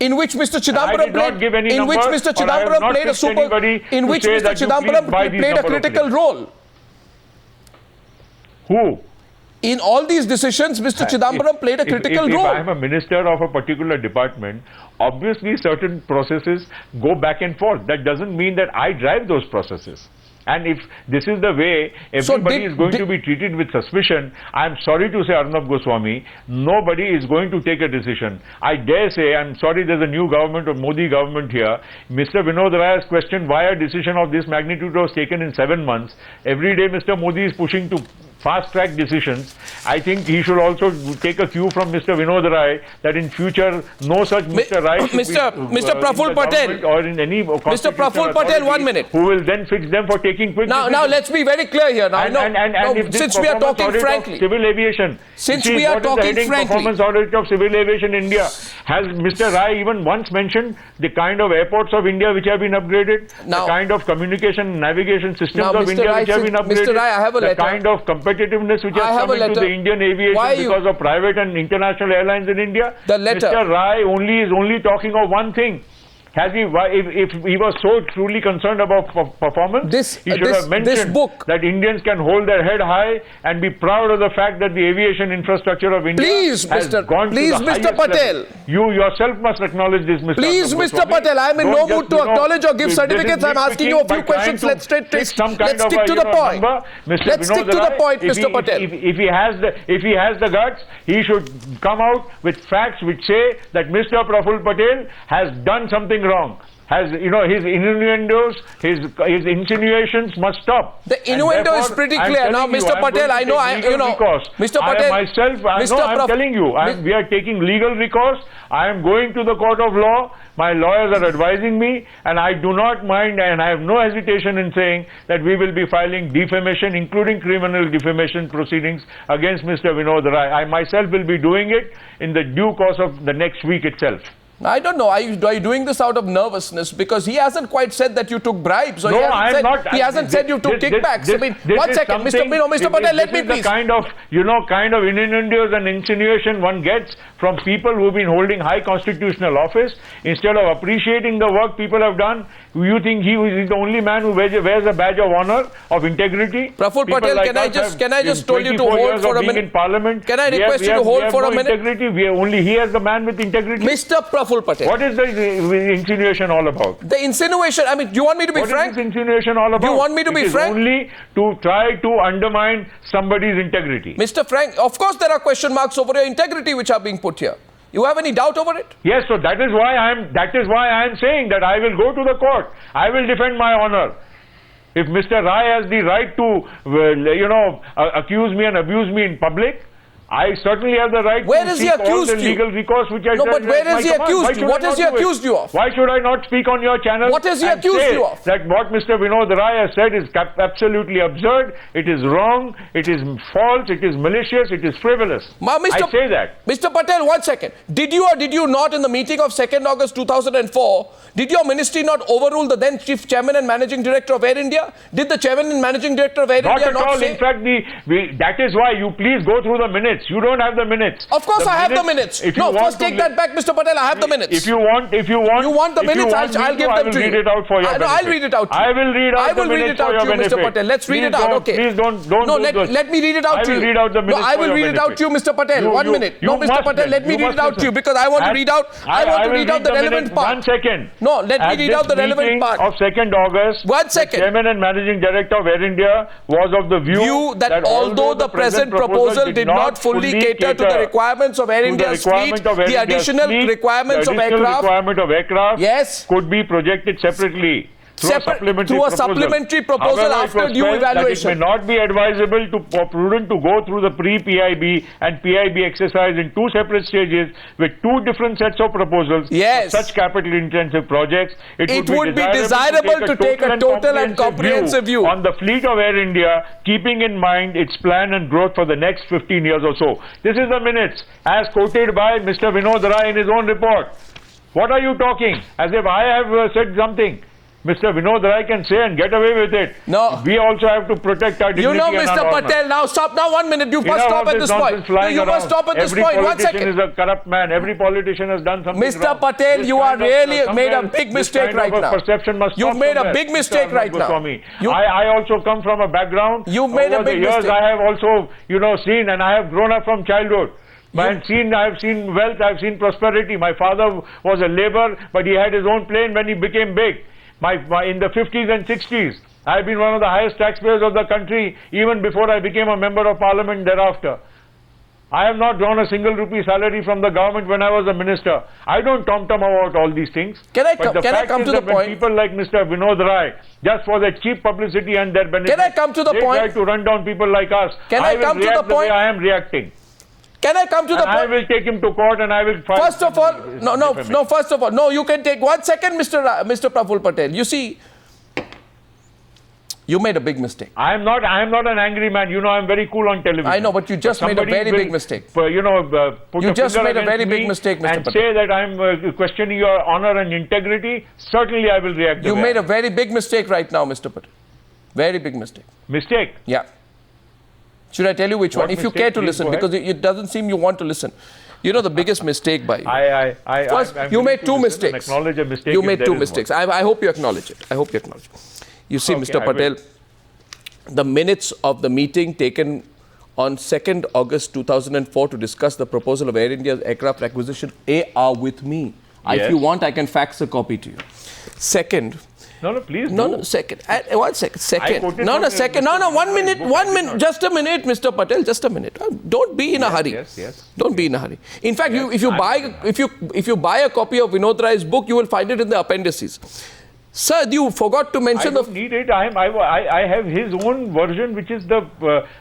in which Mr. Chidambaram played a critical role. Who? In all these decisions, Mr. Chidambaram played a critical role. If I am a minister of a particular department, obviously certain processes go back and forth. That doesn't mean that I drive those processes. And if this is the way everybody is going to be treated with suspicion, I am sorry to say, Arnab Goswami, nobody is going to take a decision. I dare say, I am sorry, there's a new government or Modi government here. Mr. Vinod Rai has questioned why a decision of this magnitude was taken in 7 months. Every day Mr. Modi is pushing to fast-track decisions. I think he should also take a cue from Mr. Vinod Rai that in future no such Mr. Rai should Mr. Praful Patel or in any Mr. Praful Patel, 1 minute. Who will then fix them for taking quick decisions. Now let's be very clear here. Since we are talking frankly, civil aviation. Since we are talking frankly, performance audit of civil aviation India. Has Mr. Rai even once mentioned the kind of airports of India which have been upgraded, the kind of communication navigation systems of India which have been upgraded, Mr. Rai, I have a letter. The kind of competitiveness which has come into the Indian aviation because of private and international airlines in India. The letter. Mr. Rai is only talking of one thing. Has he, if he was so truly concerned about performance, he should have mentioned that Indians can hold their head high and be proud of the fact that the aviation infrastructure of India has gone to the highest Patel. level. You yourself must acknowledge this, Mr. Please, Mr. Patel, I am in no mood to acknowledge or give certificates. I am asking you a few questions. Let's stick to the point. Let's stick to the point, Mr. Patel. If he has the guts, he should come out with facts which say that Mr. Praful Patel has done something wrong. His innuendos, his insinuations must stop. The innuendo is pretty clear. Now, Mr. Patel, Mr. Patel, I'm telling you, we are taking legal recourse. I am going to the court of law. My lawyers are advising me, and I do not mind, and I have no hesitation in saying that we will be filing defamation, including criminal defamation proceedings against Mr. Vinod Rai. I myself will be doing it in the due course of the next week itself. I don't know. Are you doing this out of nervousness? Because he hasn't quite said that you took bribes. Or no, I am not. He hasn't said you took kickbacks. One second, Mr. Patel, let me please. The kind of innuendos and insinuation one gets from people who've been holding high constitutional office. Instead of appreciating the work people have done, you think he is the only man who wears a badge of honor, of integrity? Praful Patel, can I just told you to hold for a minute? In Parliament, can I request you to hold for a minute? Integrity. Only he has the man with integrity. Mr. Praful Patel. What is the insinuation all about? The insinuation, I mean, do you want me to be frank? What is this insinuation all about? Do you want me to be frank? Only to try to undermine somebody's integrity. Mr. Frank, of course there are question marks over your integrity which are being put here. You have any doubt over it? Yes, so that is why I am saying that I will go to the court. I will defend my honor. If Mr. Rai has the right to, accuse me and abuse me in public, I certainly have the right to seek all the legal recourse which I No, but where is he accused you? What has he accused you of? Why should I not speak on your channel? What has he accused you of? That what Mr. Vinod Rai has said is absolutely absurd, it is wrong, it is false, it is malicious, it is frivolous. I say that. Mr. Patel, 1 second. Did you or did you not in the meeting of 2nd August 2004, did your ministry not overrule the then Chief Chairman and Managing Director of Air India? Did the Chairman and Managing Director of Air India not at all. In fact, that is why you please go through the minutes. You don't have the minutes. Of course I have the minutes. No, first take that back, Mr. Patel. I have the minutes. If you want the minutes, I'll give them to you. Read it out for your benefit. I'll read it out to you. I will read out the minutes for your benefit. Mr. Patel. Let's read it out. Okay. Please don't No, let me read it out to you. I will read out the minutes. No, I will read it out to you, Mr. Patel. 1 minute. No, Mr. Patel, let me read it out to you because I want to read out. I want to read out the relevant part. 1 second. No, let me read out the relevant part. Of 2nd August, 1 second. The Chairman and Managing Director of Air India was of the view that although the present proposal did not fully cater to the requirements of Air India's fleet, the additional requirements of aircraft, yes, could be projected separately through a supplementary proposal after due evaluation. It may not be advisable or prudent to go through the pre-PIB and PIB exercise in 2 separate stages with 2 different sets of proposals for such capital-intensive projects. It would be desirable to take a total and comprehensive view on the fleet of Air India, keeping in mind its plan and growth for the next 15 years or so. This is the minutes as quoted by Mr. Vinod Rai in his own report. What are you talking? As if I have said something. Mr. Vinod Rai can say and get away with it. No. We also have to protect our dignity. You know, and Mr. our honor. Patel, now stop. Now 1 minute. You must stop at this point. No, you must stop at this point. 1 second. Every politician is a corrupt man. Every politician has done something Mr. wrong. Patel, This you are kind of, really made a big mistake right now. Perception must You've stop made a somewhere. big mistake Mr. right now. Goswami. You- I also come from a background. You've made a Over the big years, mistake. I have also, seen, and I have grown up from childhood. I have seen wealth, I have seen prosperity. My father was a laborer, but he had his own plane when he became big. In the 50s and 60s, I have been one of the highest taxpayers of the country, even before I became a member of parliament thereafter. I have not drawn a single rupee salary from the government when I was a minister. I don't tom-tom about all these things. Can I But come to the when point? people like Mr. Vinod Rai, just for their cheap publicity and their benefit, Can I come to the they point? try to run down people like us. Can I come to the will react the way point? I am reacting. Can I come to the And I point? will take him to court and I will file. First of all, first of all, no, you can take 1 second, Mr. Praful Patel. You see, you made a big mistake. I am not an angry man. I'm very cool on television. I know, but you just made a very big mistake. Put You a just finger made a very against big me mistake, Mr. and Patel. say that I am questioning your honor and integrity. Certainly, I will react. You made a very big mistake right now, Mr. Patel. Very big mistake. Mistake. Yeah. Should I tell you which What one? If you mistake? care to Please listen, go ahead. because it doesn't seem you want to listen. You know the biggest mistake by you. First, I'm you willing made to two listen and mistakes. Acknowledge a mistake. You if made there two is mistakes. one. I hope you acknowledge it. I hope you acknowledge it. You see, Okay, Mr. I will. Patel, the minutes of the meeting taken on 2nd August 2004 to discuss the proposal of Air India's aircraft acquisition are with me. If Yes. you want, I can fax a copy to you. Second, No, please. no, second. 1 second. Second. quoted No, from second. Mr. No, 1 minute. book, 1 I did minute. not. Just a minute, Mr. Patel. Just a minute. Don't be in a hurry. Yes. Don't be in a hurry. In fact, if you buy a copy of Vinod Rai's book, you will find it in the appendices. Sir, you forgot to I mention don't need it. I have his own version, which is the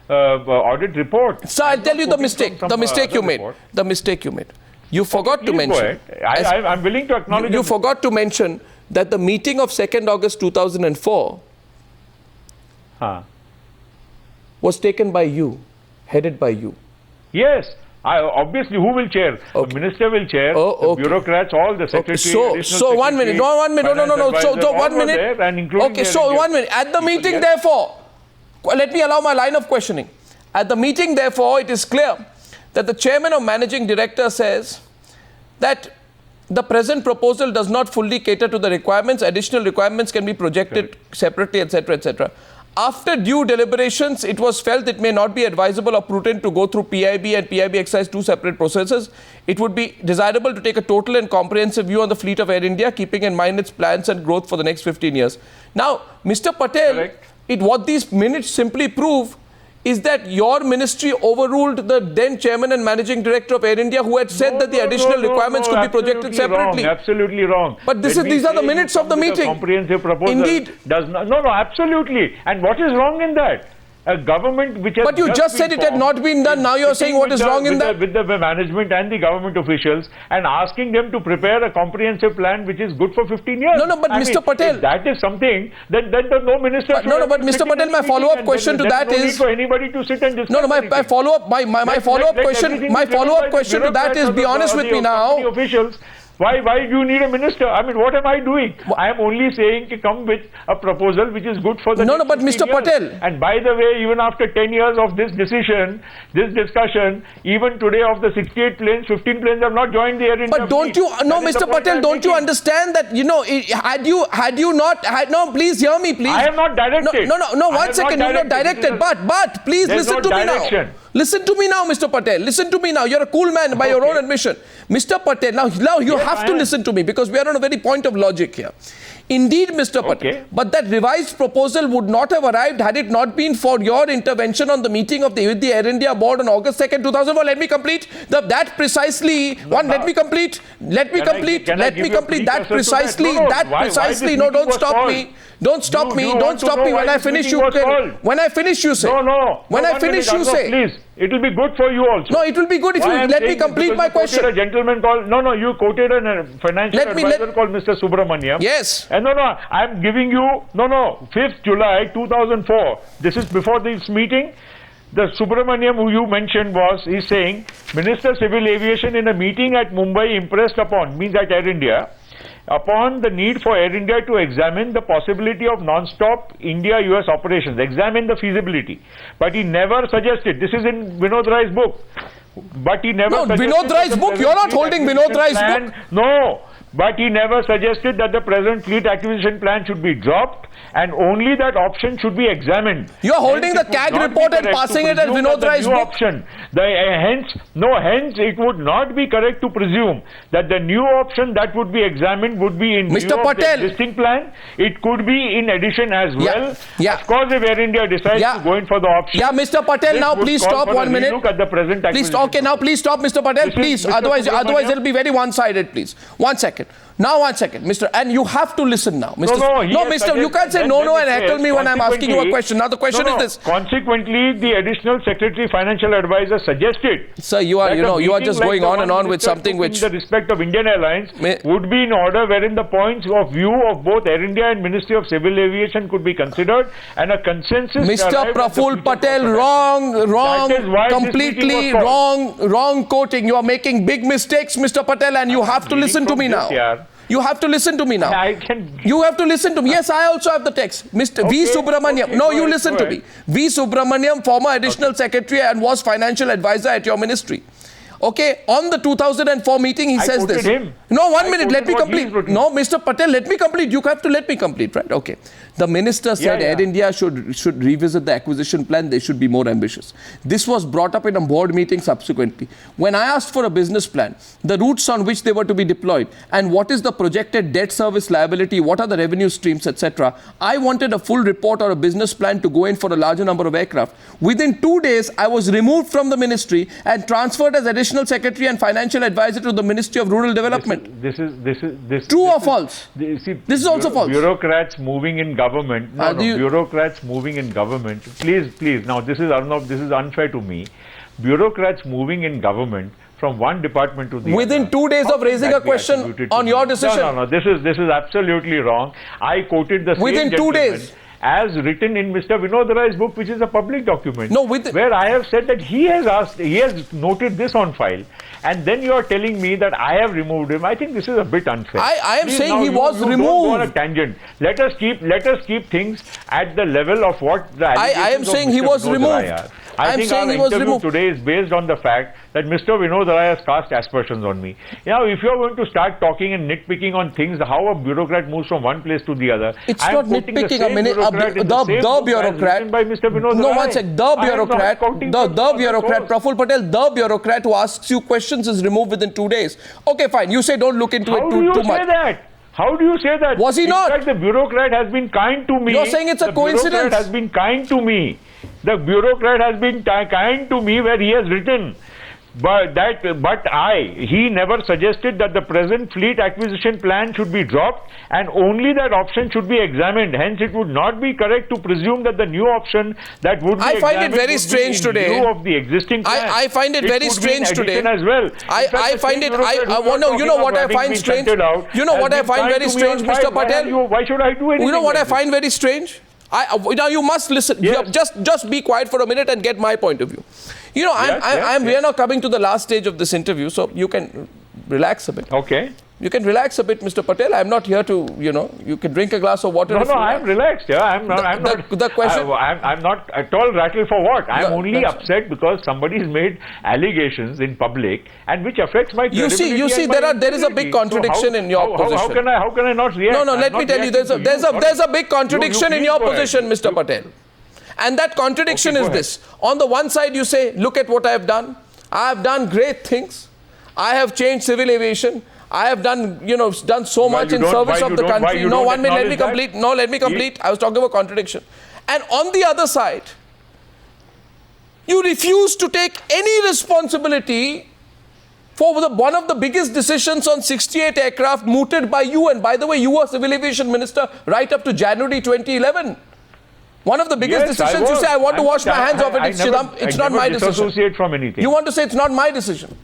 audit report. Sir, I'll tell you the quoting mistake. from The some mistake you other made. report. The mistake you made. You forgot to Please go mention. ahead. I'm willing to acknowledge. You forgot to mention that the meeting of 2nd August 2004 Huh. was taken by you, headed by you. Yes. Obviously, who will chair? Okay. The minister will chair. Oh, The okay. bureaucats, all the secretary. So additional 1 minute. secretary, No, 1 minute. No. finance So advisor, all 1 were minute. there, and including Okay, the so Indian 1 minute. At the people, meeting, yes. therefore, let me allow my line of questioning. At the meeting, therefore, it is clear that the chairman or managing director says that the present proposal does not fully cater to the requirements. Additional requirements can be projected separately, etc., etc. After due deliberations, it was felt it may not be advisable or prudent to go through PIB and PIB exercise two separate processes. It would be desirable to take a total and comprehensive view on the fleet of Air India, keeping in mind its plans and growth for the next 15 years. Now, Mr. Patel, Correct. what these minutes simply prove is that your ministry overruled the then chairman and managing director of Air India, who had said that the additional requirements could be projected separately. Absolutely wrong. But these are the minutes of the meeting. Comprehensive proposal. Indeed. Does not. No, absolutely. And what is wrong in that? A government which has But you just said been it had formed not been done. Now you're saying what is wrong in that? With the management and the government officials and asking them to prepare a comprehensive plan which is good for 15 years. No, but Mr. Patel. If that is something, then no minister. But but Mr. Patel, my follow-up question to that no need is. for anybody to sit and discuss. No, my anything. follow-up, my follow-up question, everything my be driven follow-up by the question to that bureaucrats is, or be the- honest or with the me now. company officials. Why do you need a minister? I mean, what am I doing? I am only saying to come with a proposal which is good for the No, next but 15 Mr. years. Patel. And by the way, even after 10 years of this decision, this discussion, even today of the 68 planes, 15 planes have not joined the Air India But don't fleet. you, no, That is the Mr. point Patel, I'm don't you making. understand that, no, please hear me, please. I am not directed. No, I 1 am second, you're not directed. directed, but please There's listen no to me direction. now. Listen to me now, Mr. Patel. Listen to me now. You're a cool man by your Okay. own admission. Mr. Patel, now you Yes, have I to am. listen to me because we are on a very point of logic here. Indeed, Mr. Patel, Okay. but that revised proposal would not have arrived had it not been for your intervention on the meeting with the Air India board on August 2nd, 2004. Let me complete. Let me complete. Let me Can I complete. give Let you me a complete. That precursor to that? precisely. No, That why precisely. this No, meeting don't was stop called? me. Don't stop me. you Don't want to stop know me. When why I this finish, meeting you was called? when I finish, you say. No. When I 1 finish, minute, you Arnav, say. Please, it will be good for you also. No, it will be good if Why you I'm let me saying this, complete because my you quoted question. a gentleman called, you quoted a financial advisor called Mr. Subramaniam. Yes. And I'm giving you, 5th July 2004. This is before this meeting. The Subramaniam who you mentioned he's saying, Minister Civil Aviation in a meeting at Mumbai impressed upon, means at Air India, upon the need for Air India to examine the possibility of non-stop India-US operations, examine the feasibility. But he never suggested, this is in Vinod Rai's book, but he never suggested Vinod Rai's book, you're not holding Vinod Rai's book. No, but he never suggested that the present fleet acquisition plan should be dropped and only that option should be examined. You're holding the CAG report and passing it as Vinod Rai's book. Option. Hence it would not be correct to presume that the new option that would be examined would be in Mr. view of Patel. the existing plan. It could be in addition as well. Yeah. Of course, if Air India decides to go in for the option. Yeah, Mr. Patel, now please stop 1 minute. Look at the present please, okay, now please stop, Mr. Patel, please. Otherwise it'll be very one-sided, please. 1 second. Now 1 second, Mr. And you have to listen now, Mr. No, Mr. You can't say no and heckle me when I'm asking you a question. Now the question is this. Consequently, the additional secretary financial advisor suggested. Sir, you are just going on and on with something which. In the respect of Indian Airlines would be in order wherein the points of view of both Air India and Ministry of Civil Aviation could be considered and a consensus. Mr. Praful Patel, wrong, completely wrong quoting. You are making big mistakes, Mr. Patel, and you have to listen to me now. You have to listen to me now. You have to listen to me. Yes, I also have the text. Mr. V. Subramaniam. No, you listen to me. V. Subramaniam, former additional secretary and was financial advisor at your ministry. Okay, on the 2004 meeting, he says this. Him. No, 1 minute, let me complete. No, Mr. Patel, let me complete. You have to let me complete, right? Okay. The minister said Air India should revisit the acquisition plan. They should be more ambitious. This was brought up in a board meeting subsequently. When I asked for a business plan, the routes on which they were to be deployed, and what is the projected debt service liability, what are the revenue streams, etc., I wanted a full report or a business plan to go in for a larger number of aircraft. Within 2 days, I was removed from the ministry and transferred as additional secretary and financial advisor to the Ministry of Rural Development. This is true or false? This is also false. Bureaucrats moving in government. Bureaucrats moving in government. Please. Now this is Arnab. This is unfair to me. Bureaucrats moving in government from one department to the within other. 2 days of raising a question on your decision. No. This is absolutely wrong. I quoted the within same 2 days. As written in Mr. Vinod Rai's book, which is a public document, where I have said that he has noted this on file, and then you are telling me that I have removed him. I think this is a bit unfair. I am saying he was removed. Don't go on a tangent. Let us keep things at the level of what the I am saying he was removed. I think our interview today is based on the fact that Mr. Vinod Rai has cast aspersions on me. Now, if you are going to start talking and nitpicking on things, how a bureaucrat moves from one place to the other, it's not nitpicking. The bureaucrat by Mr. Vinod no, Rai. One sec. The bureaucrat, Praful Patel, the bureaucrat who asks you questions is removed within 2 days. Okay, fine. You say don't look into it too much. How do you say that? Was he not? In fact, the bureaucrat has been kind to me. You're saying it's a coincidence. The bureaucrat has been kind to me. The bureaucrat has been kind to me where he has written. He never suggested that the present fleet acquisition plan should be dropped and only that option should be examined. Hence, it would not be correct to presume that the new option that would be I find it very strange today. Of the existing plan. I find it very strange today. As well. I find it. You know what I find strange. You know what I find very strange, Mr. Patel. Why should I do anything? You know what I find very strange. Now you must listen. Yes. Just be quiet for a minute and get my point of view. You know, we are now coming to the last stage of this interview, so you can relax a bit. Okay. You can relax a bit, Mr. Patel. I'm not here to, you can drink a glass of water. No, I'm relaxed. Yeah, I'm not. The question. I'm not at all rattled for what. I'm only upset because somebody has made allegations in public and which affects my credibility. You see, there is a big contradiction in your position. How can I not react? No. Let me tell you, there's a big contradiction in your position, Mr. Patel. And that contradiction is this. On the one side, you say, look at what I have done. I have done great things. I have changed civil aviation. I have done, done so much in service of the country. No, 1 minute, let me complete. No, let me complete. I was talking about contradiction. And on the other side, you refuse to take any responsibility for one of the biggest decisions on 68 aircraft mooted by you. And by the way, you were civil aviation minister right up to January 2011. One of the biggest decisions, you say, I want to wash my hands of it. It's not my decision. Disassociate from anything. You want to say it's not my decision.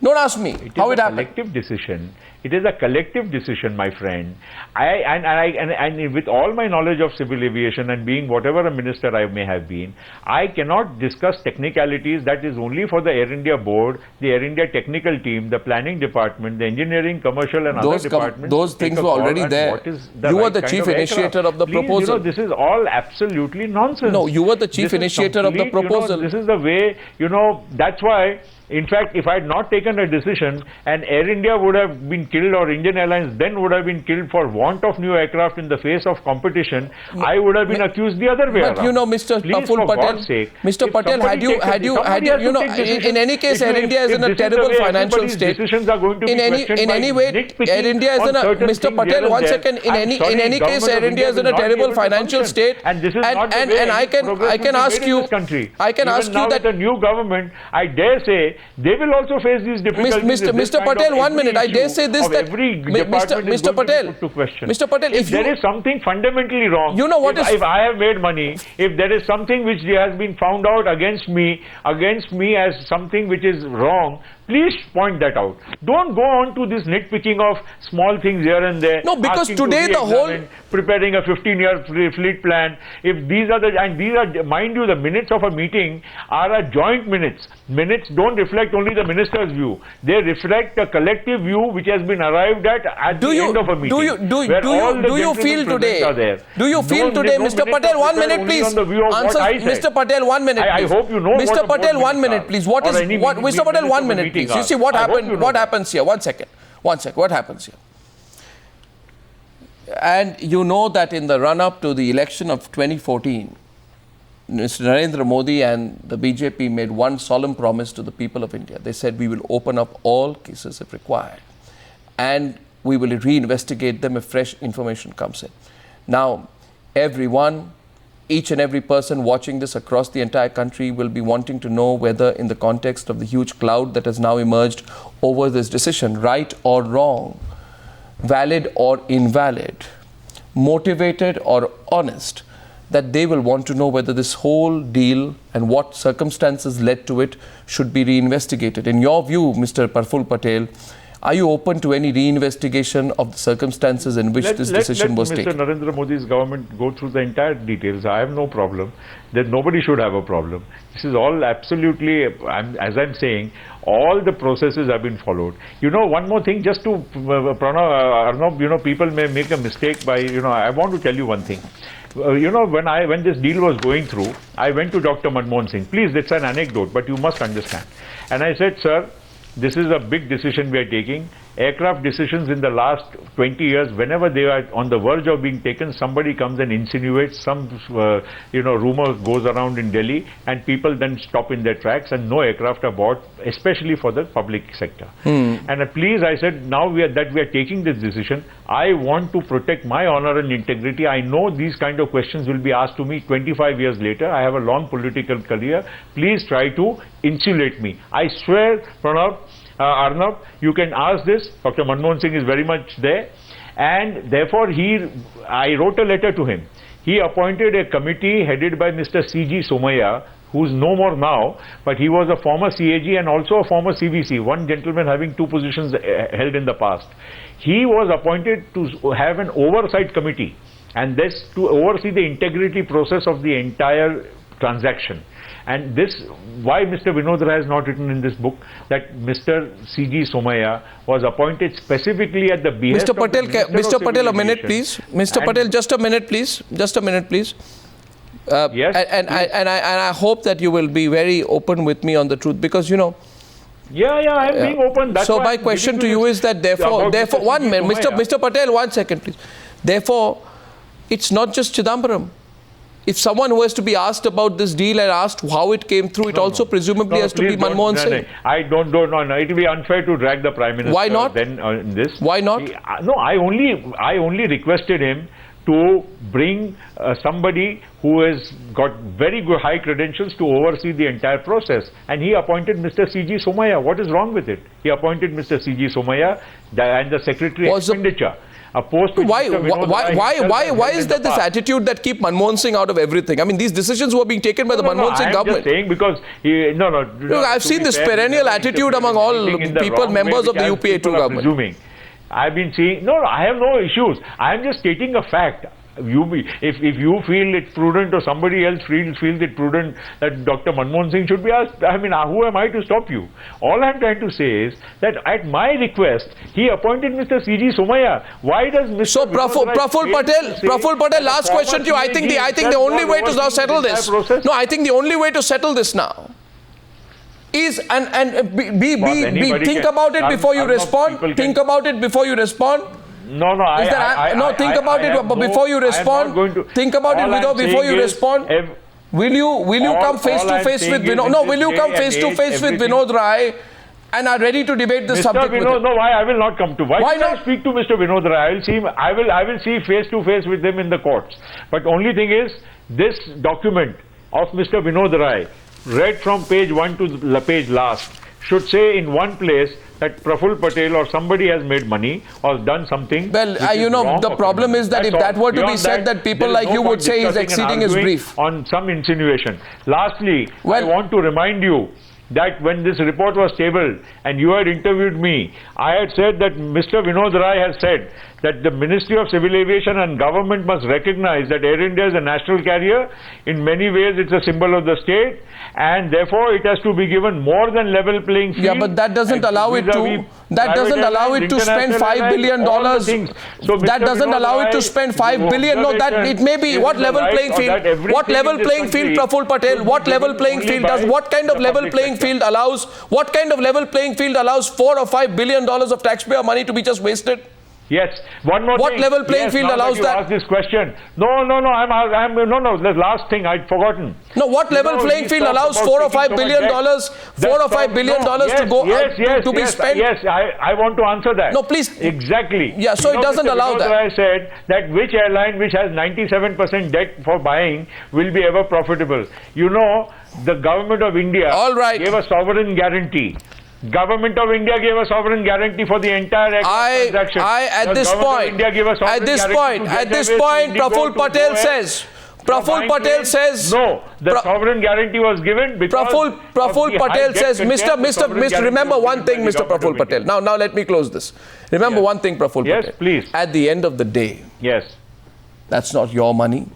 Don't ask me how it happened. Collective decision It is a collective decision, my friend. And with all my knowledge of civil aviation and being whatever a minister I may have been, I cannot discuss technicalities. That is only for the Air India board, the Air India technical team, the planning department, the engineering, commercial and other departments. Those things were already there. You were the chief initiator of the proposal. This is all absolutely nonsense. No, you were the chief initiator of the proposal. This is the way, that's why. In fact, if I had not taken a decision and Air India would have been killed or Indian Airlines then would have been killed for want of new aircraft in the face of competition, I would have been accused the other way around. But Mr. Praful Patel, Mr. Patel, in any case, Air India is in a terrible financial state. In any way, Air India is in a, Mr. Patel, 1 second, in any case, Air India is in a terrible financial state. And I can ask you that the new government, I dare say, they will also face these difficulties. Mr. Patel, 1 minute. I dare say this that Mr. Patel, if there is something fundamentally wrong, if I have made money, if there is something which has been found out against me as something which is wrong, please point that out. Don't go on to this nitpicking of small things here and there. No, because today the whole preparing a 15-year fleet plan. If these are mind you, the minutes of a meeting are a joint minutes. Minutes don't reflect only the minister's view. They reflect a collective view which has been arrived at the end of a meeting. Do you feel today, Mr. Patel, 1 minute please. Answer, Mr. Patel, 1 minute please. I hope you know. Mr. Patel, 1 minute please. Mr. Patel, 1 minute please. You see what happened? What happens here? 1 second. What happens here? And you know that in the run-up to the election of 2014, Mr. Narendra Modi and the BJP made one solemn promise to the people of India. They said, we will open up all cases if required, and we will reinvestigate them if fresh information comes in. Now, each and every person watching this across the entire country will be wanting to know whether, in the context of the huge cloud that has now emerged over this decision, right or wrong, valid or invalid, motivated or honest, that they will want to know whether this whole deal and what circumstances led to it should be reinvestigated. In your view, Mr. Praful Patel, are you open to any reinvestigation of the circumstances in which this decision was taken? Let Mr. Narendra Modi's government go through the entire details. I have no problem. That nobody should have a problem. This is all absolutely, as I'm saying, all the processes have been followed. One more thing, just to, Arnab, people may make a mistake by, I want to tell you one thing. When this deal was going through, I went to Dr. Manmohan Singh. Please, it's an anecdote, but you must understand. And I said, sir, this is a big decision we are taking. Aircraft decisions in the last 20 years, whenever they are on the verge of being taken, somebody comes and insinuates some, rumor goes around in Delhi, and people then stop in their tracks, and no aircraft are bought, especially for the public sector. And please, I said, now we are taking this decision, I want to protect my honor and integrity. I know these kind of questions will be asked to me 25 years later. I have a long political career. Please try to insulate me. I swear, Arnab, you can ask this. Dr. Manmohan Singh is very much there, and therefore I wrote a letter to him. He appointed a committee headed by Mr. C.G. Somaiya, who's no more now, but he was a former CAG and also a former CVC, one gentleman having two positions held in the past. He was appointed to have an oversight committee, and this to oversee the integrity process of the entire transaction. And this, why Mr. Vinod Rai has not written in this book that Mr. C.G. Somaiya was appointed specifically at the behest Mr. Patel, Mr. Patel, a minute please. Mr. Patel, just a minute please. Just a minute please. Yes. And I hope that you will be very open with me on the truth, because Yeah, I am being open. That's so my question to you is that therefore 1 minute, Mr. Patel, 1 second please. Therefore, it's not just Chidambaram. If someone who has to be asked about this deal and asked how it came through, it also presumably has to be Manmohan Singh. I don't know. It will be unfair to drag the Prime Minister. Why not? Then in this. Why not? I only requested him to bring somebody who has got very good high credentials to oversee the entire process, and he appointed Mr. C.G. Somaiya. What is wrong with it? He appointed Mr. C.G. Somaiya and the Secretary Expenditure. Why is there this attitude that keep Manmohan Singh out of everything? I mean, these decisions were being taken by the Manmohan Singh government. I'm just saying because I've seen this perennial attitude among all people, members of the UPA2 government. I've been seeing. No, I have no issues. I am just stating a fact. If you feel it prudent or somebody else feels it prudent that Dr. Manmohan Singh should be asked, I mean, who am I to stop you? All I'm trying to say is that at my request, he appointed Mr. C.G. Somaiya. Why does Mr. So, Praful Patel, last question to you. I think the only way to now settle this. No, I think the only way to settle this now is think about it before you respond. Think about it before you respond. No, think about it before you respond. Think about it before you respond. Will you come face to face with Vinod? No, will you come face to face with Vinod Rai and are ready to debate the subject with him? No, why I will not come to. Why not? I speak to Mr. Vinod Rai? I will see face to face with him in the courts. But only thing is, this document of Mr. Vinod Rai, read from page 1 to page last, should say in one place that Praful Patel or somebody has made money or done something. Well, the problem is that if that were to be said, that people like you would say he's exceeding his brief. On some insinuation. Lastly, I want to remind you that when this report was tabled and you had interviewed me, I had said that Mr. Vinod Rai has said that the Ministry of Civil Aviation and government must recognize that Air India is a national carrier. In many ways, it's a symbol of the state, and therefore it has to be given more than level playing field. Yeah, but that doesn't allow it to. That doesn't allow it to spend $5 billion. So that doesn't allow it to spend $5 billion. No, that it may be what level playing field. What level playing field, Praful Patel? What level playing field does? What kind of level playing field allows? What kind of level playing field allows $4 or $5 billion of taxpayer money to be just wasted? Yes. One more what thing. Level playing field allows that? Asked this question. No. The last thing I'd forgotten. No. What level playing field allows $4 or $5 billion? $4 or $5 billion to go to be spent? Yes. I want to answer that. No, please. Exactly. Yeah. So it doesn't allow that. I said that which airline which has 97% debt for buying will be ever profitable. You know, the government of India gave a sovereign guarantee. Government of India gave a sovereign guarantee for the entire transaction. At this point, Praful Patel says, no, the sovereign guarantee was given because Praful Patel says, remember one thing, Mr. Praful Patel. Now let me close this. Remember one thing, Praful Patel. Yes, please. At the end of the day, yes, that's not your money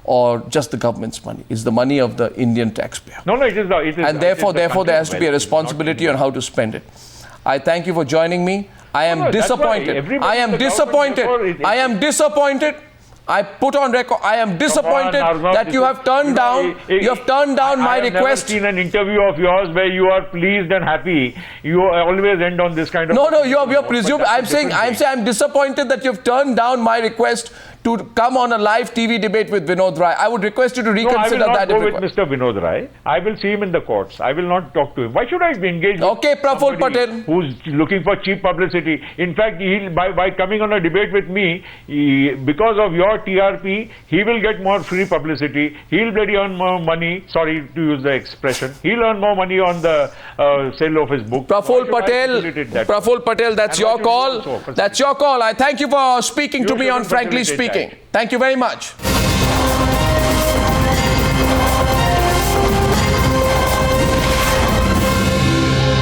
or just the government's money. It's the money of the Indian taxpayer. No, it is. And therefore there has to be a responsibility on how to spend it. I thank you for joining me. I am disappointed. I am disappointed. I put on record, I am disappointed that you have turned down my request. I have never seen an interview of yours where you are pleased and happy. You always end on this kind of... No, you're presumed. I'm saying I'm disappointed that you've turned down my request to come on a live TV debate with Vinod Rai. I would request you to reconsider that. I will not go with Mr. Vinod Rai. I will see him in the courts. I will not talk to him. Why should I be engaged with Praful Patel, who's looking for cheap publicity? In fact, by coming on a debate with me, because of your TRP, he will get more free publicity. He'll bloody earn more money. Sorry to use the expression. He'll earn more money on the sale of his book. Praful Patel, that's your call. That's your call. I thank you for speaking to me on Frankly Speaking. Thank you very much.